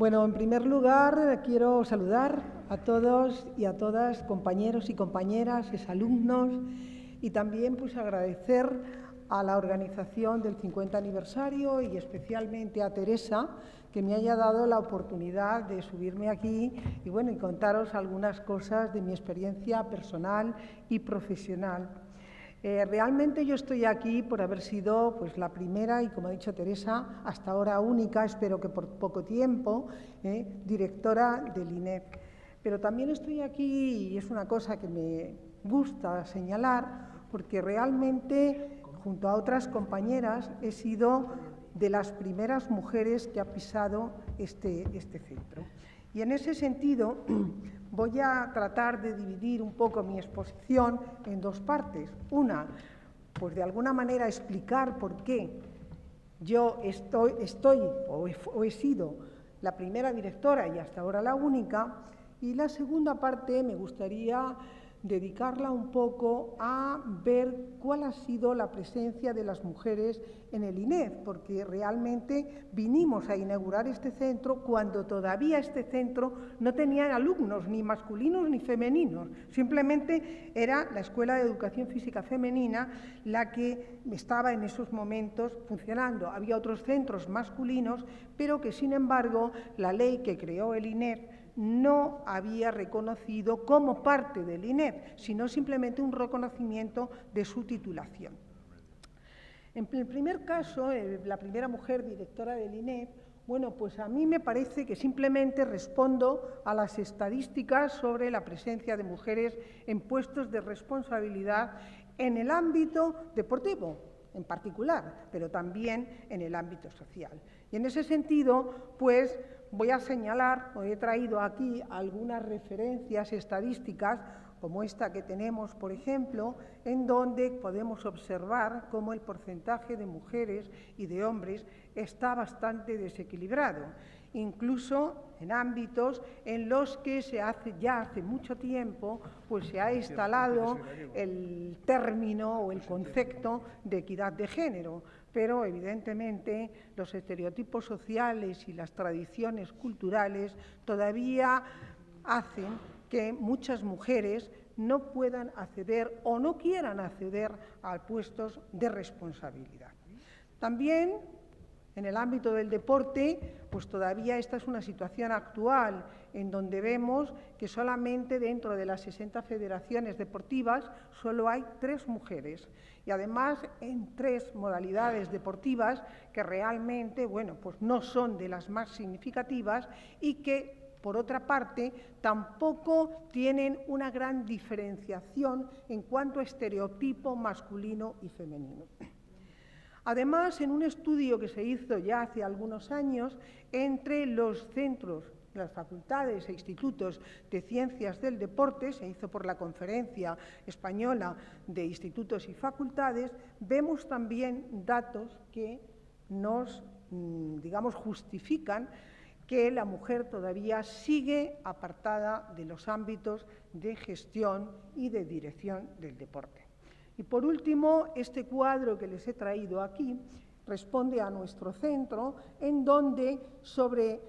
Bueno, en primer lugar, quiero saludar a todos y a todas, compañeros y compañeras, exalumnos, y también pues agradecer a la organización del 50 aniversario y especialmente a Teresa, que me haya dado la oportunidad de subirme aquí y, bueno, y contaros algunas cosas de mi experiencia personal y profesional. Realmente yo estoy aquí por haber sido pues, la primera y, como ha dicho Teresa, hasta ahora única, espero que por poco tiempo, directora del INEF. Pero también estoy aquí, y es una cosa que me gusta señalar, porque realmente, junto a otras compañeras, he sido de las primeras mujeres que ha pisado este centro. Y en ese sentido voy a tratar de dividir un poco mi exposición en dos partes. Una, pues de alguna manera explicar por qué yo he sido la primera directora y hasta ahora la única, y la segunda parte me gustaría dedicarla un poco a ver cuál ha sido la presencia de las mujeres en el INEF, porque realmente vinimos a inaugurar este centro cuando todavía este centro no tenía alumnos ni masculinos ni femeninos, simplemente era la Escuela de Educación Física Femenina la que estaba en esos momentos funcionando. Había otros centros masculinos, pero que sin embargo la ley que creó el INEF no había reconocido como parte del INEF, sino simplemente un reconocimiento de su titulación. En el primer caso, la primera mujer directora del INEF, bueno, pues a mí me parece que simplemente respondo a las estadísticas sobre la presencia de mujeres en puestos de responsabilidad en el ámbito deportivo, en particular, pero también en el ámbito social. Y en ese sentido, pues voy a señalar, o he traído aquí algunas referencias estadísticas, como esta que tenemos, por ejemplo, en donde podemos observar cómo el porcentaje de mujeres y de hombres está bastante desequilibrado, incluso en ámbitos en los que ya hace mucho tiempo pues se ha instalado el término o el concepto de equidad de género, pero evidentemente los estereotipos sociales y las tradiciones culturales todavía hacen que muchas mujeres no puedan acceder o no quieran acceder a puestos de responsabilidad. También en el ámbito del deporte, pues todavía esta es una situación actual en donde vemos que solamente dentro de las 60 federaciones deportivas solo hay 3 mujeres y además en 3 modalidades deportivas que realmente, bueno, pues no son de las más significativas y que por otra parte, tampoco tienen una gran diferenciación en cuanto a estereotipo masculino y femenino. Además, en un estudio que se hizo ya hace algunos años entre los centros, las facultades e institutos de ciencias del deporte, se hizo por la Conferencia Española de Institutos y Facultades, vemos también datos que nos, justifican que la mujer todavía sigue apartada de los ámbitos de gestión y de dirección del deporte. Y por último, este cuadro que les he traído aquí responde a nuestro centro, en donde sobre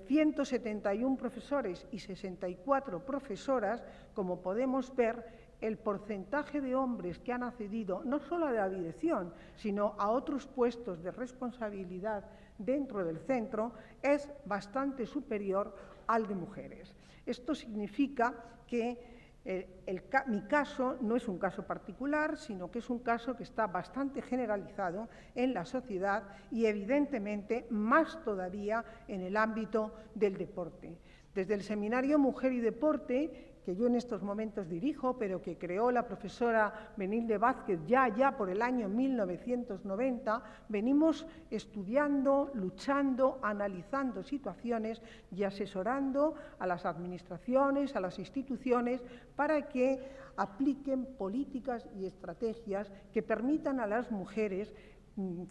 171 profesores y 64 profesoras, como podemos ver, el porcentaje de hombres que han accedido no solo a la dirección, sino a otros puestos de responsabilidad dentro del centro es bastante superior al de mujeres. Esto significa que mi caso no es un caso particular, sino que es un caso que está bastante generalizado en la sociedad y evidentemente más todavía en el ámbito del deporte. Desde el Seminario Mujer y Deporte, que yo en estos momentos dirijo, pero que creó la profesora Benilde Vázquez ya por el año 1990, venimos estudiando, luchando, analizando situaciones y asesorando a las administraciones, a las instituciones, para que apliquen políticas y estrategias que permitan a las mujeres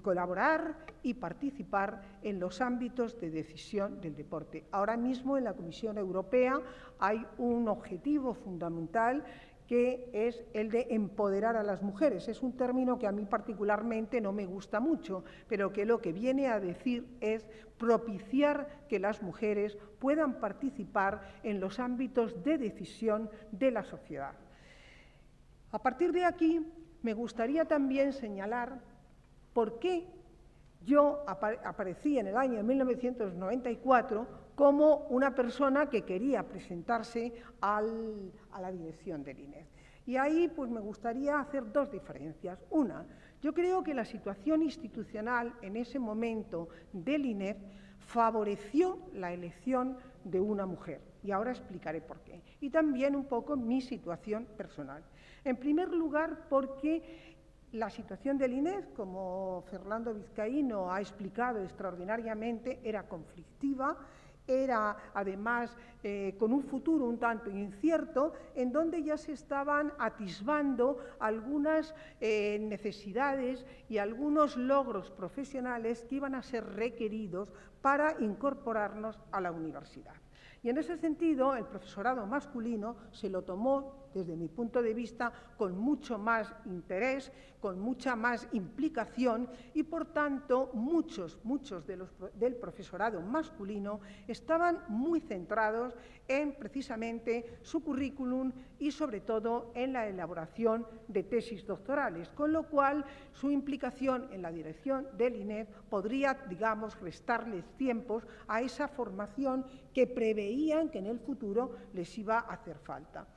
colaborar y participar en los ámbitos de decisión del deporte. Ahora mismo en la Comisión Europea hay un objetivo fundamental que es el de empoderar a las mujeres. Es un término que a mí particularmente no me gusta mucho, pero que lo que viene a decir es propiciar que las mujeres puedan participar en los ámbitos de decisión de la sociedad. A partir de aquí, me gustaría también señalar por qué yo aparecí en el año 1994 como una persona que quería presentarse a la dirección del INEF. Y ahí pues, me gustaría hacer dos diferencias. Una, yo creo que la situación institucional en ese momento del INEF favoreció la elección de una mujer. Y ahora explicaré por qué. Y también un poco mi situación personal. En primer lugar, porque la situación del INEF, como Fernando Vizcaíno ha explicado extraordinariamente, era conflictiva, era además con un futuro un tanto incierto, en donde ya se estaban atisbando algunas necesidades y algunos logros profesionales que iban a ser requeridos para incorporarnos a la universidad. Y en ese sentido, el profesorado masculino se lo tomó, desde mi punto de vista, con mucho más interés, con mucha más implicación y, por tanto, muchos del profesorado masculino estaban muy centrados en, precisamente, su currículum y, sobre todo, en la elaboración de tesis doctorales, con lo cual su implicación en la dirección del INEF podría, digamos, restarles tiempos a esa formación que preveían que en el futuro les iba a hacer falta.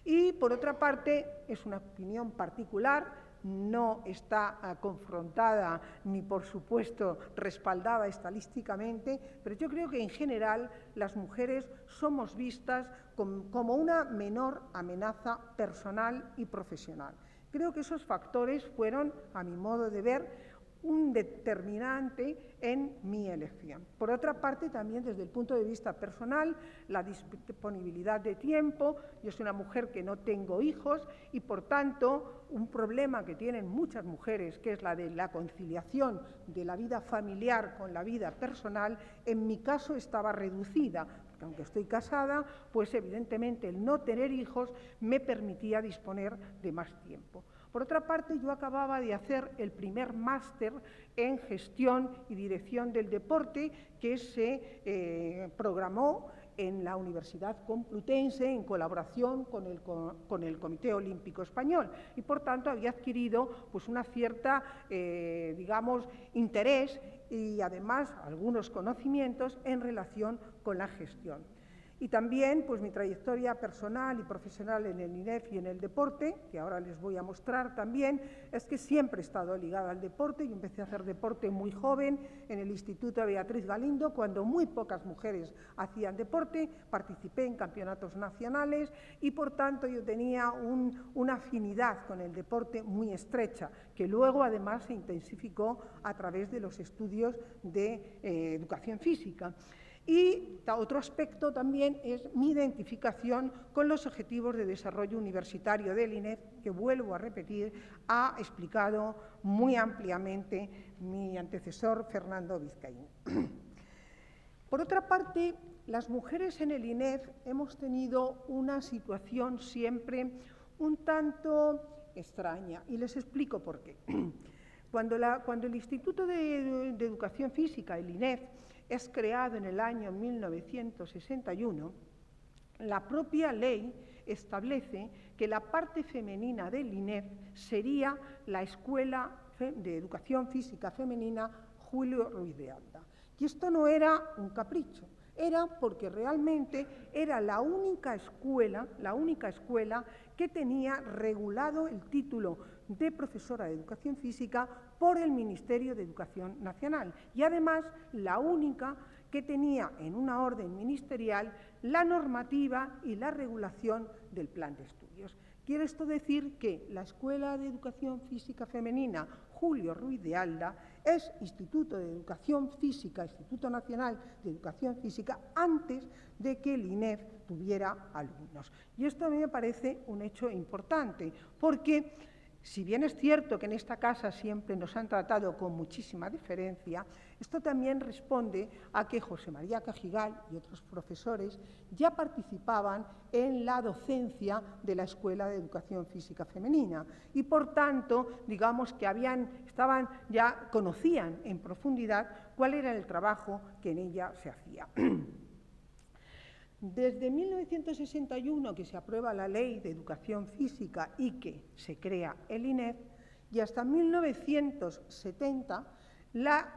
Y, por otra parte, es una opinión particular, no está confrontada ni, por supuesto, respaldada estadísticamente, pero yo creo que, en general, las mujeres somos vistas como una menor amenaza personal y profesional. Creo que esos factores fueron, a mi modo de ver, un determinante en mi elección. Por otra parte, también desde el punto de vista personal, la disponibilidad de tiempo. Yo soy una mujer que no tengo hijos y, por tanto, un problema que tienen muchas mujeres, que es la de la conciliación de la vida familiar con la vida personal, en mi caso estaba reducida, porque aunque estoy casada, pues evidentemente el no tener hijos me permitía disponer de más tiempo. Por otra parte, yo acababa de hacer el primer máster en gestión y dirección del deporte que se programó en la Universidad Complutense en colaboración con el Comité Olímpico Español y, por tanto, había adquirido pues, una cierta, digamos, interés y, además, algunos conocimientos en relación con la gestión. Y también pues, mi trayectoria personal y profesional en el INEF y en el deporte, que ahora les voy a mostrar también, es que siempre he estado ligada al deporte. Yo empecé a hacer deporte muy joven en el Instituto Beatriz Galindo, cuando muy pocas mujeres hacían deporte, participé en campeonatos nacionales y, por tanto, yo tenía una afinidad con el deporte muy estrecha, que luego, además, se intensificó a través de los estudios de educación física. Y otro aspecto también es mi identificación con los objetivos de desarrollo universitario del INEF, que, vuelvo a repetir, ha explicado muy ampliamente mi antecesor Fernando Vizcaíno. Por otra parte, las mujeres en el INEF hemos tenido una situación siempre un tanto extraña, y les explico por qué. Cuando el Instituto de Educación Física, el INEF, es creado en el año 1961, la propia ley establece que la parte femenina del INEF sería la Escuela de Educación Física Femenina Julio Ruiz de Alda. Y esto no era un capricho, era porque realmente era la única escuela que tenía regulado el título de profesora de Educación Física por el Ministerio de Educación Nacional y, además, la única que tenía en una orden ministerial la normativa y la regulación del plan de estudios. Quiere esto decir que la Escuela de Educación Física Femenina Julio Ruiz de Alda es Instituto de Educación Física, Instituto Nacional de Educación Física, antes de que el INEF tuviera alumnos. Y esto a mí me parece un hecho importante, porque Si bien es cierto que en esta casa siempre nos han tratado con muchísima deferencia, esto también responde a que José María Cajigal y otros profesores ya participaban en la docencia de la Escuela de Educación Física Femenina y, por tanto, digamos que conocían en profundidad cuál era el trabajo que en ella se hacía. Desde 1961, que se aprueba la Ley de Educación Física y que se crea el INEF, y hasta 1970, la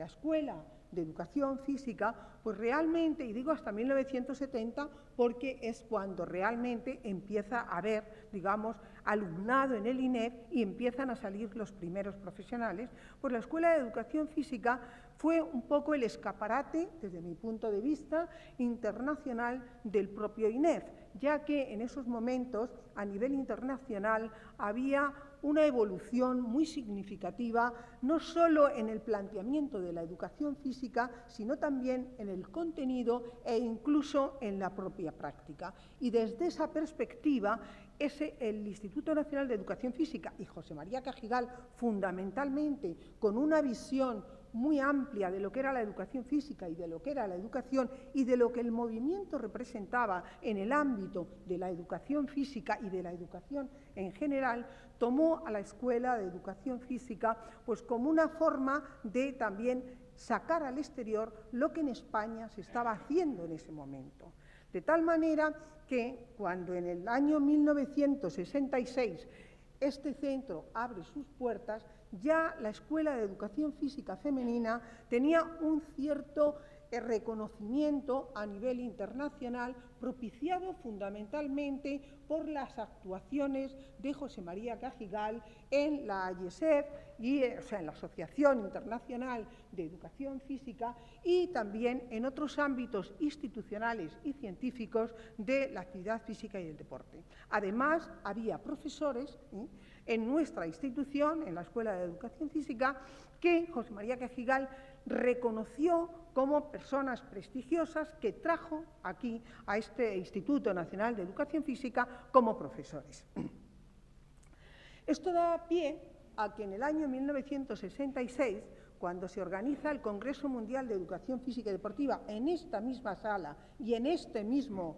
Escuela de Educación Física, pues realmente, y digo hasta 1970 porque es cuando realmente empieza a haber, digamos, alumnado en el INEF y empiezan a salir los primeros profesionales, pues la Escuela de Educación Física fue un poco el escaparate, desde mi punto de vista, internacional del propio INEF, ya que en esos momentos, a nivel internacional, había una evolución muy significativa, no solo en el planteamiento de la educación física, sino también en el contenido e incluso en la propia práctica. Y desde esa perspectiva, el Instituto Nacional de Educación Física y José María Cajigal, fundamentalmente con una visión muy amplia de lo que era la educación física y de lo que era la educación y de lo que el movimiento representaba en el ámbito de la educación física y de la educación en general, tomó a la Escuela de Educación Física pues como una forma de también sacar al exterior lo que en España se estaba haciendo en ese momento. De tal manera que cuando en el año 1966 este centro abre sus puertas, ya la Escuela de Educación Física Femenina tenía un cierto reconocimiento a nivel internacional, propiciado fundamentalmente por las actuaciones de José María Cajigal en la AIESEF, o sea, en la Asociación Internacional de Educación Física, y también en otros ámbitos institucionales y científicos de la actividad física y el deporte. Además, había profesores en nuestra institución, en la Escuela de Educación Física, que José María Cajigal reconoció como personas prestigiosas que trajo aquí a este Instituto Nacional de Educación Física como profesores. Esto da pie a que en el año 1966, cuando se organiza el Congreso Mundial de Educación Física y Deportiva en esta misma sala y en este mismo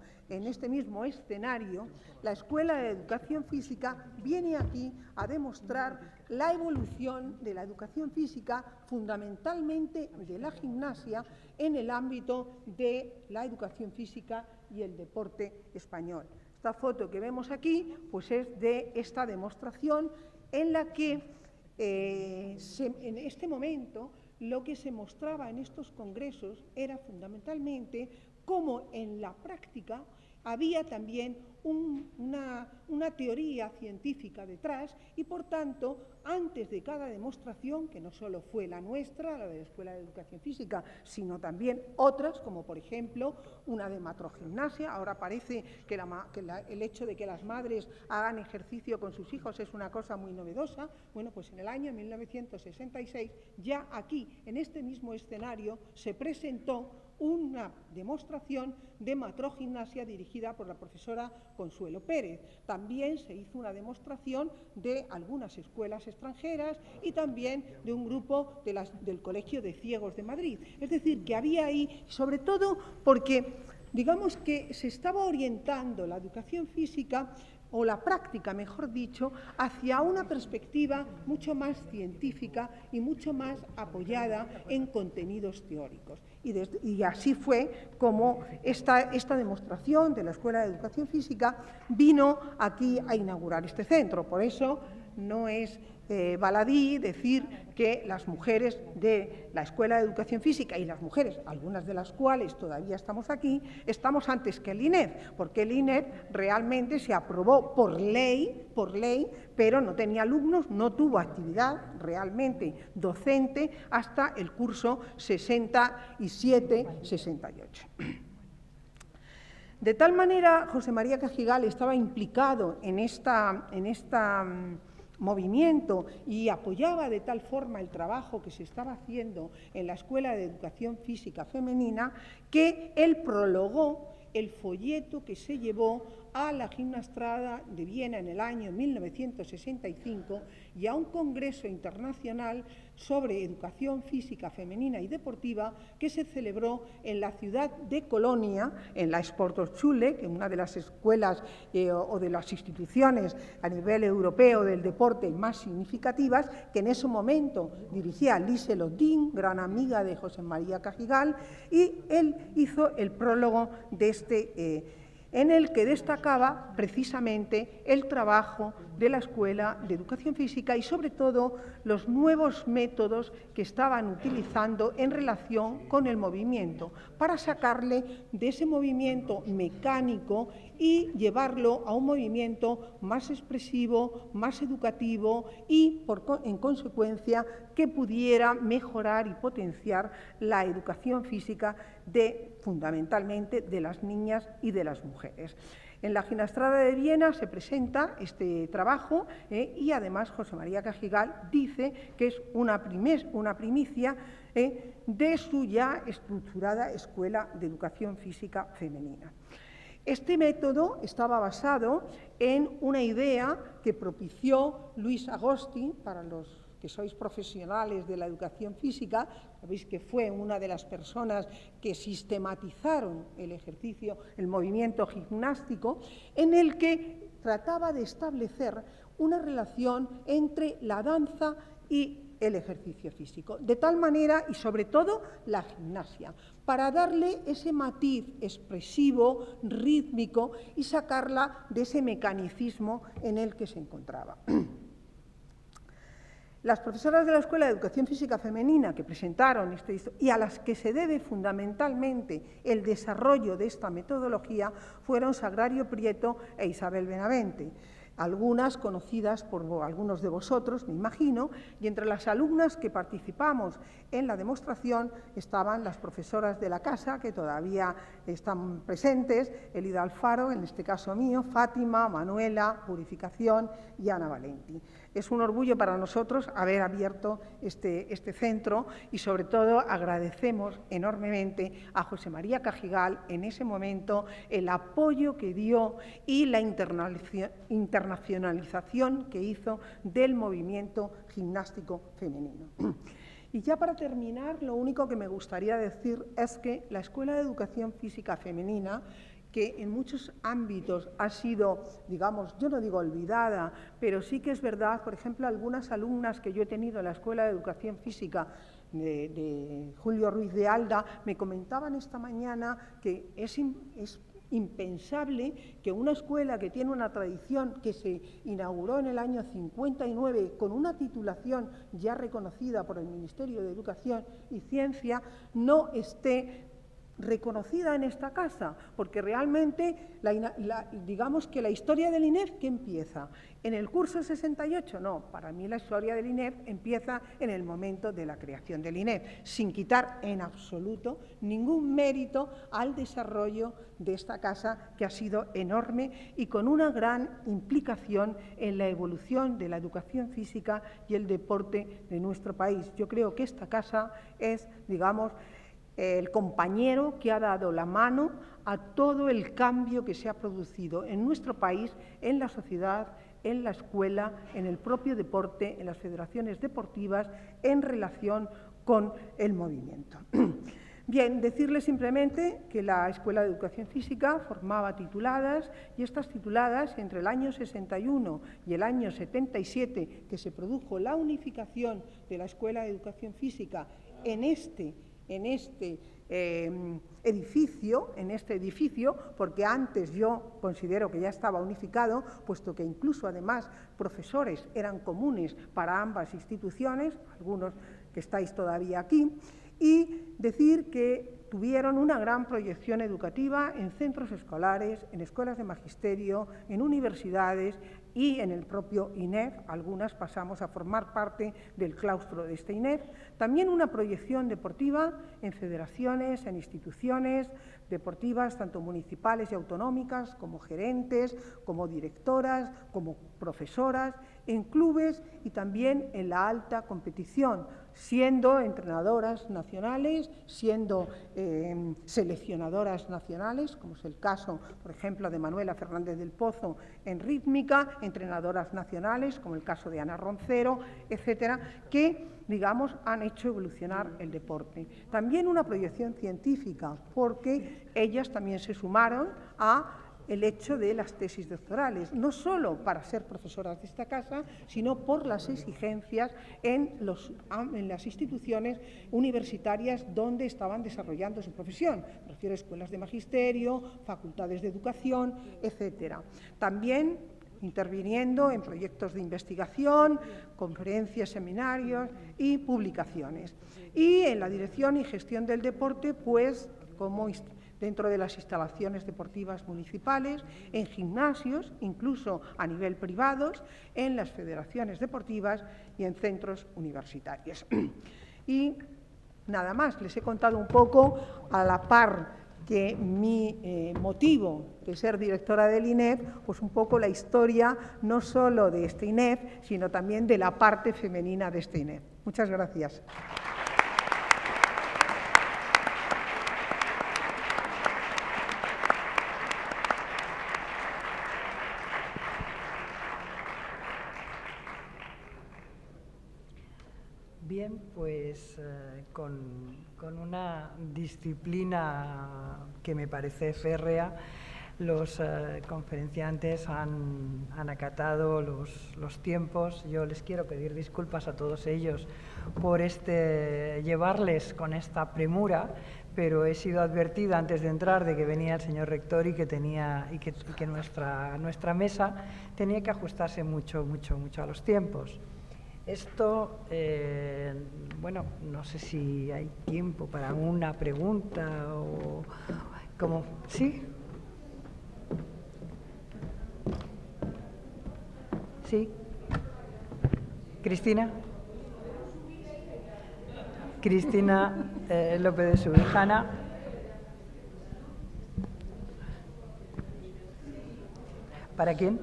escenario, la Escuela de Educación Física viene aquí a demostrar la evolución de la educación física, fundamentalmente de la gimnasia, en el ámbito de la educación física y el deporte español. Esta foto que vemos aquí pues es de esta demostración en la que en este momento lo que se mostraba en estos congresos era fundamentalmente cómo en la práctica había también una teoría científica detrás y, por tanto, antes de cada demostración, que no solo fue la nuestra, la de la Escuela de Educación Física, sino también otras, como por ejemplo una de matrogimnasia. Ahora parece que el hecho de que las madres hagan ejercicio con sus hijos es una cosa muy novedosa. Bueno, pues en el año 1966, ya aquí, en este mismo escenario, se presentó una demostración de matrogimnasia dirigida por la profesora Consuelo Pérez. También se hizo una demostración de algunas escuelas extranjeras y también de un grupo del Colegio de Ciegos de Madrid. Es decir, que había ahí, sobre todo porque, digamos que se estaba orientando la educación física o la práctica, mejor dicho, hacia una perspectiva mucho más científica y mucho más apoyada en contenidos teóricos. Y así fue como esta demostración de la Escuela de Educación Física vino aquí a inaugurar este centro. Por eso no es baladí decir que las mujeres de la Escuela de Educación Física y las mujeres, algunas de las cuales todavía estamos aquí, estamos antes que el INEF, porque el INEF realmente se aprobó por ley, pero no tenía alumnos, no tuvo actividad realmente docente hasta el curso 67-68. De tal manera, José María Cajigal estaba implicado en esta movimiento y apoyaba de tal forma el trabajo que se estaba haciendo en la Escuela de Educación Física Femenina que él prologó el folleto que se llevó a la Gimnastrada de Viena en el año 1965 y a un congreso internacional sobre educación física femenina y deportiva que se celebró en la ciudad de Colonia, en la Sporthochschule, que es una de las escuelas o de las instituciones a nivel europeo del deporte más significativas, que en ese momento dirigía Liselott Ding, gran amiga de José María Cajigal, y él hizo el prólogo de este en el que destacaba precisamente el trabajo de la Escuela de Educación Física y, sobre todo, los nuevos métodos que estaban utilizando en relación con el movimiento, para sacarle de ese movimiento mecánico y llevarlo a un movimiento más expresivo, más educativo y, en consecuencia, que pudiera mejorar y potenciar la educación física fundamentalmente de las niñas y de las mujeres. En la Gimnastrada de Viena se presenta este trabajo y además José María Cajigal dice que es una primicia de su ya estructurada Escuela de Educación Física Femenina. Este método estaba basado en una idea que propició Luis Agosti. Para los que sois profesionales de la educación física, sabéis que fue una de las personas que sistematizaron el ejercicio, el movimiento gimnástico, en el que trataba de establecer una relación entre la danza y el ejercicio físico, de tal manera, y sobre todo la gimnasia, para darle ese matiz expresivo, rítmico y sacarla de ese mecanicismo en el que se encontraba. Las profesoras de la Escuela de Educación Física Femenina que presentaron y a las que se debe fundamentalmente el desarrollo de esta metodología fueron Sagrario Prieto e Isabel Benavente, algunas conocidas por algunos de vosotros, me imagino, y entre las alumnas que participamos en la demostración estaban las profesoras de la casa, que todavía están presentes, Elida Alfaro, en este caso mío, Fátima, Manuela, Purificación y Ana Valenti. Es un orgullo para nosotros haber abierto este centro y, sobre todo, agradecemos enormemente a José María Cajigal en ese momento el apoyo que dio y la internacionalización que hizo del movimiento gimnástico femenino. Y ya para terminar, lo único que me gustaría decir es que la Escuela de Educación Física Femenina, que en muchos ámbitos ha sido, digamos, yo no digo olvidada, pero sí que es verdad, por ejemplo, algunas alumnas que yo he tenido en la Escuela de Educación Física de Julio Ruiz de Alda me comentaban esta mañana que es impensable que una escuela que tiene una tradición que se inauguró en el año 59 con una titulación ya reconocida por el Ministerio de Educación y Ciencia no esté reconocida en esta casa, porque realmente digamos que la historia del INEF, ¿qué empieza? ¿En el curso 68? No, para mí la historia del INEF empieza en el momento de la creación del INEF, sin quitar en absoluto ningún mérito al desarrollo de esta casa, que ha sido enorme y con una gran implicación en la evolución de la educación física y el deporte de nuestro país. Yo creo que esta casa es, digamos, el compañero que ha dado la mano a todo el cambio que se ha producido en nuestro país, en la sociedad, en la escuela, en el propio deporte, en las federaciones deportivas, en relación con el movimiento. Bien, decirles simplemente que la Escuela de Educación Física formaba tituladas, y estas tituladas, entre el año 61 y el año 77, que se produjo la unificación de la Escuela de Educación Física en este edificio, porque antes yo considero que ya estaba unificado, puesto que incluso además profesores eran comunes para ambas instituciones, algunos que estáis todavía aquí, y decir que tuvieron una gran proyección educativa en centros escolares, en escuelas de magisterio, en universidades y en el propio INEF. Algunas pasamos a formar parte del claustro de este INEF. También una proyección deportiva en federaciones, en instituciones deportivas, tanto municipales y autonómicas, como gerentes, como directoras, como profesoras, en clubes y también en la alta competición. siendo entrenadoras nacionales, siendo seleccionadoras nacionales, como es el caso, por ejemplo, de Manuela Fernández del Pozo en rítmica, entrenadoras nacionales, como el caso de Ana Roncero, etcétera, que, digamos, han hecho evolucionar el deporte. También una proyección científica, porque ellas también se sumaron a el hecho de las tesis doctorales, no solo para ser profesoras de esta casa, sino por las exigencias en las instituciones universitarias donde estaban desarrollando su profesión. Me refiero a escuelas de magisterio, facultades de educación, etcétera. También interviniendo en proyectos de investigación, conferencias, seminarios y publicaciones. Y en la dirección y gestión del deporte, pues, como dentro de las instalaciones deportivas municipales, en gimnasios, incluso a nivel privados, en las federaciones deportivas y en centros universitarios. Y nada más, les he contado un poco, a la par que mi motivo de ser directora del INEF, pues un poco la historia no solo de este INEF, sino también de la parte femenina de este INEF. Muchas gracias. Bien, pues con una disciplina que me parece férrea, los conferenciantes han acatado los tiempos. Yo les quiero pedir disculpas a todos ellos por llevarles con esta premura, pero he sido advertida antes de entrar de que venía el señor rector y que nuestra mesa tenía que ajustarse mucho a los tiempos. Esto, bueno, no sé si hay tiempo para una pregunta o como... ¿Sí? ¿Sí? ¿Cristina? Cristina López de Subijana. ¿Para quién?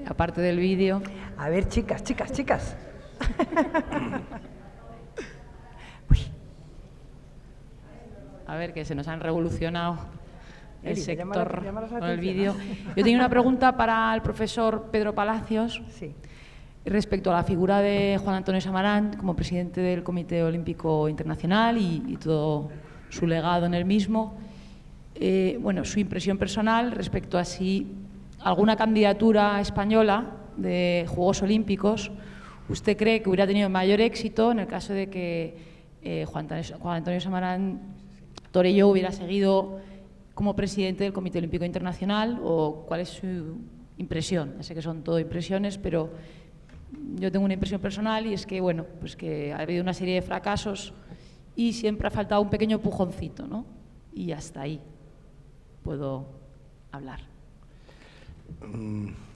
Aparte del vídeo. A ver, chicas. A ver, que se nos han revolucionado el sector con el vídeo. ¿No? Yo tenía una pregunta para el profesor Pedro Palacios. Sí. Respecto a la figura de Juan Antonio Samarán como presidente del Comité Olímpico Internacional y todo su legado en el mismo. Bueno, su impresión personal respecto a si alguna candidatura española de Juegos Olímpicos usted cree que hubiera tenido mayor éxito en el caso de que Juan Antonio Samarán Torelló hubiera seguido como presidente del Comité Olímpico Internacional, o cuál es su impresión. Ya sé que son todo impresiones, pero yo tengo una impresión personal y es que, bueno, pues que ha habido una serie de fracasos y siempre ha faltado un pequeño empujoncito, ¿no? Y hasta ahí puedo hablar.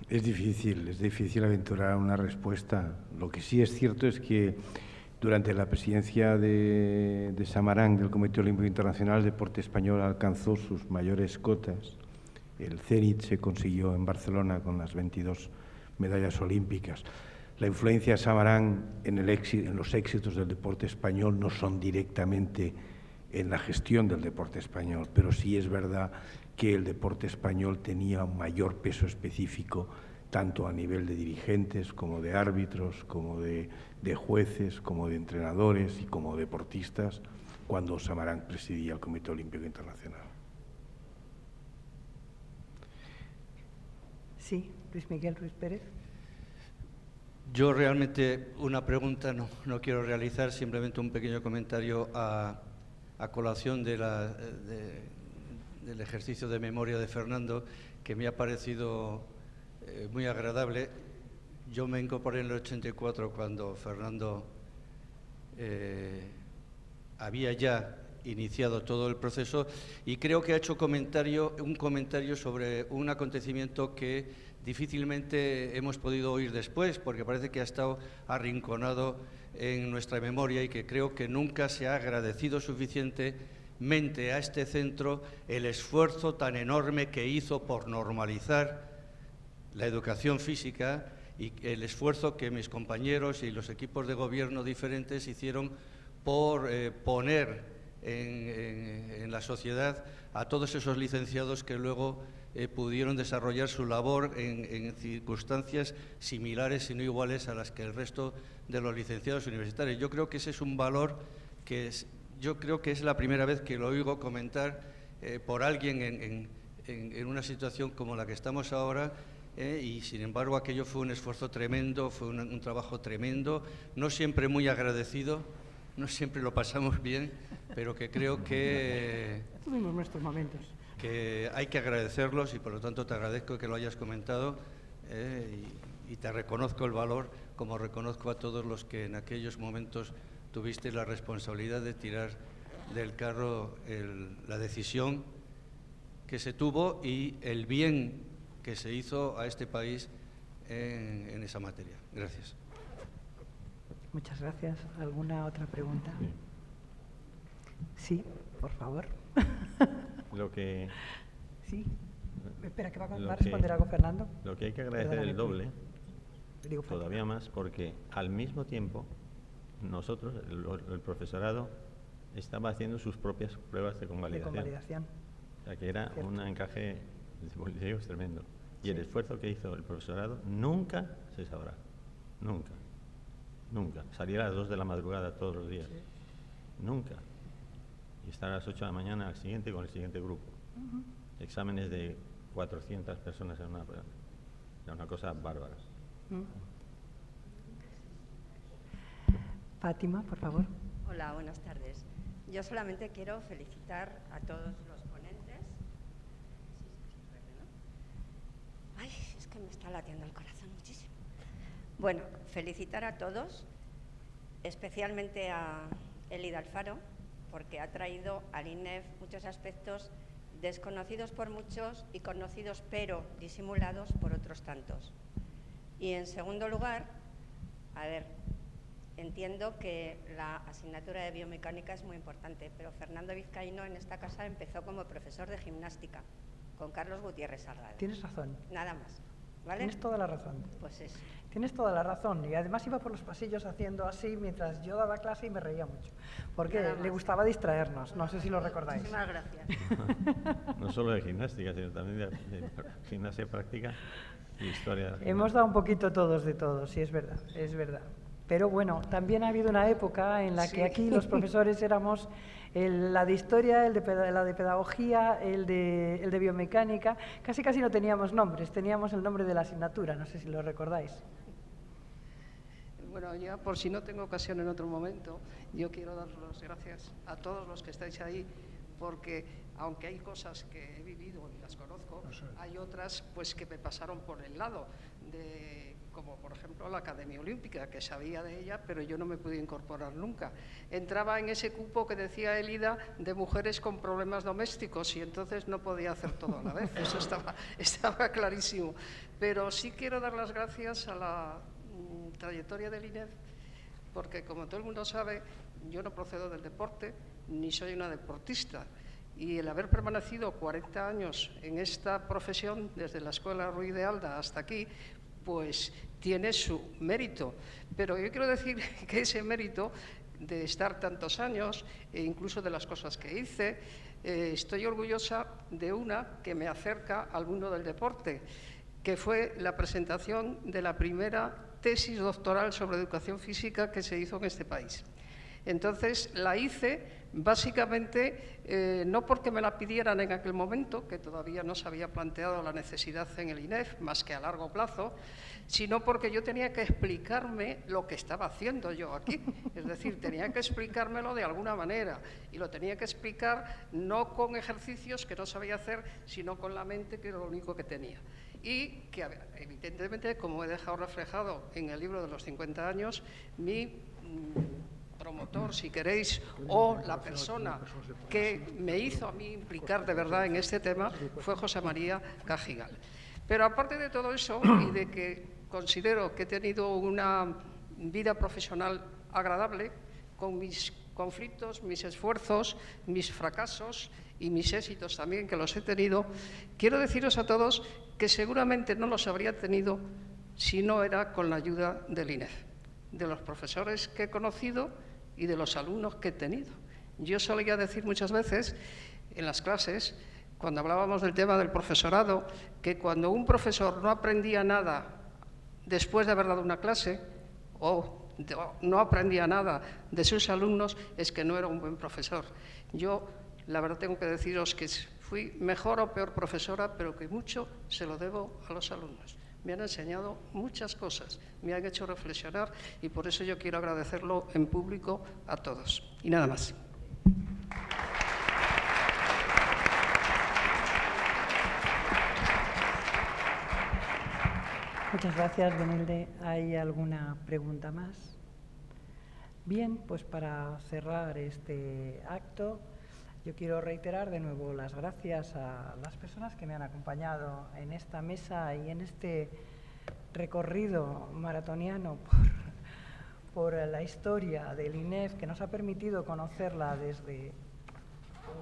Es difícil aventurar una respuesta. Lo que sí es cierto es que durante la presidencia de Samarán del Comité Olímpico Internacional, el deporte español alcanzó sus mayores cotas. El cénit se consiguió en Barcelona con las 22 medallas olímpicas. La influencia de Samarán en los éxitos del deporte español no son directamente en la gestión del deporte español, pero sí es verdad que el deporte español tenía un mayor peso específico, tanto a nivel de dirigentes, como de árbitros, como de jueces, como de entrenadores y como deportistas, cuando Samarán presidía el Comité Olímpico Internacional. Sí, Luis Miguel Ruiz Pérez. Yo realmente una pregunta no quiero realizar, simplemente un pequeño comentario a colación del ejercicio de memoria de Fernando, que me ha parecido muy agradable. Yo me incorporé en el 84 cuando Fernando había ya iniciado todo el proceso, y creo que ha hecho un comentario sobre un acontecimiento que difícilmente hemos podido oír después, porque parece que ha estado arrinconado en nuestra memoria, y que creo que nunca se ha agradecido suficientemente a este centro el esfuerzo tan enorme que hizo por normalizar la educación física y el esfuerzo que mis compañeros y los equipos de gobierno diferentes hicieron por poner en la sociedad a todos esos licenciados que luego pudieron desarrollar su labor en circunstancias similares y no iguales a las que el resto de los licenciados universitarios. Yo creo que ese es un valor que yo creo que es la primera vez que lo oigo comentar por alguien en una situación como la que estamos ahora, y sin embargo aquello fue un esfuerzo tremendo, fue un trabajo tremendo, no siempre muy agradecido, no siempre lo pasamos bien, pero que creo que tuvimos nuestros momentos, que hay que agradecerlos, y por lo tanto te agradezco que lo hayas comentado, y te reconozco el valor, como reconozco a todos los que en aquellos momentos tuviste la responsabilidad de tirar del carro la decisión que se tuvo y el bien que se hizo a este país en esa materia. Gracias. Muchas gracias. ¿Alguna otra pregunta? Sí, por favor. Sí. Espera, que va a responder algo Fernando. Lo que hay que agradecer el doble, todavía más, porque al mismo tiempo nosotros, el profesorado, estaba haciendo sus propias pruebas de convalidación. O sea, que era un encaje de tremendo. Y el esfuerzo que hizo el profesorado nunca se sabrá. Nunca. Nunca. Salir a las 2 de la madrugada todos los días. Nunca. Y estar a las 8 de la mañana al siguiente con el siguiente grupo. Exámenes de 400 personas en una prueba. Era una cosa bárbara. Fátima, por favor. Hola, buenas tardes. Yo solamente quiero felicitar a todos los ponentes. Ay, es que me está latiendo el corazón muchísimo. Bueno, felicitar a todos, especialmente a Elida Alfaro, porque ha traído al INEF muchos aspectos desconocidos por muchos y conocidos pero disimulados por otros tantos. Y en segundo lugar, a ver, entiendo que la asignatura de biomecánica es muy importante, pero Fernando Vizcaíno en esta casa empezó como profesor de gimnástica, con Carlos Gutiérrez Salgado. Tienes razón. Nada más, ¿vale? Tienes toda la razón. Pues eso. Tienes toda la razón. Y además iba por los pasillos haciendo así mientras yo daba clase y me reía mucho, porque le gustaba distraernos. No sé si lo recordáis. Muchísimas gracias. No solo de gimnástica, sino también de gimnasia práctica y historia. Hemos dado un poquito todos de todos, sí, es verdad, es verdad. Pero bueno, también ha habido una época en la que aquí los profesores éramos la de historia, la de pedagogía, el de biomecánica. Casi no teníamos nombres, teníamos el nombre de la asignatura, no sé si lo recordáis. Bueno, ya por si no tengo ocasión en otro momento, yo quiero daros las gracias a todos los que estáis ahí, porque aunque hay cosas que he vivido y las conozco, hay otras pues que me pasaron por el lado como por ejemplo la Academia Olímpica, que sabía de ella, pero yo no me pude incorporar nunca. Entraba en ese cupo que decía Elida de mujeres con problemas domésticos y entonces no podía hacer todo a la vez, eso estaba clarísimo. Pero sí quiero dar las gracias a la trayectoria del INEF, porque como todo el mundo sabe, yo no procedo del deporte, ni soy una deportista. Y el haber permanecido 40 años en esta profesión, desde la Escuela Ruiz de Alda hasta aquí, pues tiene su mérito. Pero yo quiero decir que ese mérito de estar tantos años, e incluso de las cosas que hice, estoy orgullosa de una que me acerca al mundo del deporte, que fue la presentación de la primera tesis doctoral sobre educación física que se hizo en este país. Entonces la hice básicamente no porque me la pidieran en aquel momento, que todavía no se había planteado la necesidad en el INEF, más que a largo plazo, sino porque yo tenía que explicarme lo que estaba haciendo yo aquí. Es decir, tenía que explicármelo de alguna manera, y lo tenía que explicar no con ejercicios que no sabía hacer, sino con la mente, que era lo único que tenía. Y que, evidentemente, como he dejado reflejado en el libro de los 50 años, mi promotor, si queréis, o la persona que me hizo a mí implicar de verdad en este tema fue José María Cajigal. Pero aparte de todo eso, y de que considero que he tenido una vida profesional agradable, con mis conflictos, mis esfuerzos, mis fracasos y mis éxitos también, que los he tenido, quiero deciros a todos que seguramente no los habría tenido si no era con la ayuda del INEF, de los profesores que he conocido y de los alumnos que he tenido. Yo solía decir muchas veces en las clases, cuando hablábamos del tema del profesorado, que cuando un profesor no aprendía nada después de haber dado una clase o no aprendía nada de sus alumnos, es que no era un buen profesor. Yo, la verdad, tengo que deciros que fui mejor o peor profesora, pero que mucho se lo debo a los alumnos. Me han enseñado muchas cosas, me han hecho reflexionar y por eso yo quiero agradecerlo en público a todos. Y nada más. Muchas gracias, Benilde. ¿Hay alguna pregunta más? Bien, pues para cerrar este acto, yo quiero reiterar de nuevo las gracias a las personas que me han acompañado en esta mesa y en este recorrido maratoniano por la historia del INEF, que nos ha permitido conocerla desde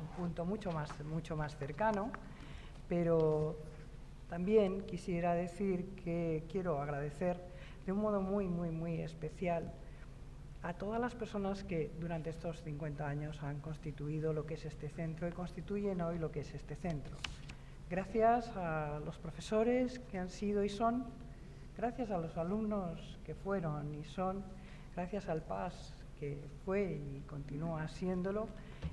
un punto mucho más cercano, pero también quisiera decir que quiero agradecer de un modo muy especial a todas las personas que durante estos 50 años han constituido lo que es este centro y constituyen hoy lo que es este centro. Gracias a los profesores que han sido y son, gracias a los alumnos que fueron y son, gracias al PAS que fue y continúa siéndolo.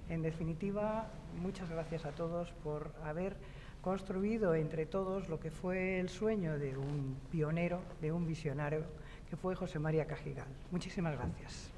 En definitiva, muchas gracias a todos por haber construido entre todos lo que fue el sueño de un pionero, de un visionario, que fue José María Cajigal. Muchísimas gracias.